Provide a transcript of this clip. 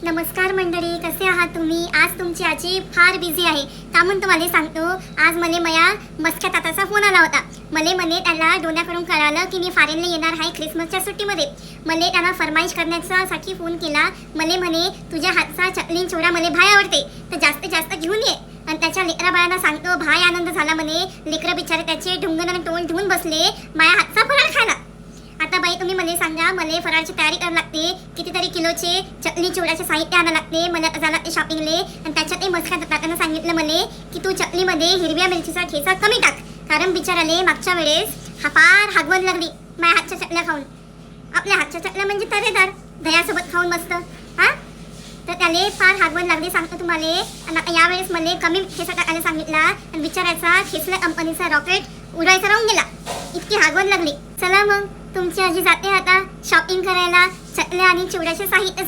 नमस्कार मंडळी, कसे आहात तुम्ही? आज तुमची आजी फार बिझी आहे. का म्हणून तुम्हाला सांगतो, आज मला माया मस्क्या ताताचा फोन आला होता. म्हणे त्याला डोन्याकडून कळालं की मी फॉरेनला येणार आहे क्रिसमसच्या सुट्टीमध्ये. त्याला फरमाईश करण्यासाठी फोन केला. म्हणे तुझ्या हातचा चकली चिवडा मला भाय आवडते, तर जास्तीत जास्त घेऊन ये. आणि त्याच्या लेकरा बाळांना सांगतो, भाय आनंद झाला. लेकरं बिचारे त्याचे ढुंगण आणि तोंड धुवून बसले माया हातचा फराळ खायला. आता बाई तुम्ही मला सांगा, मला फराळची तयारी करावी लागते. कितीतरी किलोचे चकली चिवड्याचे साहित्य आणावं लागते. मला झाला ते शॉपिंगले. आणि त्याच्यातही मस्क्या तात्यानं सांगितलं मला की तू चकलीमध्ये हिरव्या मिरचीचा ठेचा कमी टाक, कारण बिचाराले मागच्या वेळेस फार हागवण लागली माझ्या हातच्या चकल्या खाऊन. आपल्या हातच्या चकल्या म्हणजे तरेदार दह्यासोबत खाऊन मस्त, हा. तर त्याला फार हागवण लागली सांगतो तुम्हाला. आणि यावेळेस मला कमी ठेचा टाकायला सांगितला. आणि बिचाराचा ठेसला कंपनीचा रॉकेट उडायचा राहून गेला, इतकी हागवण लागली. चला मग तुमची आजी जाते आता शॉपिंग करायला. चकल्या आणि चिवड्याचे साहित्य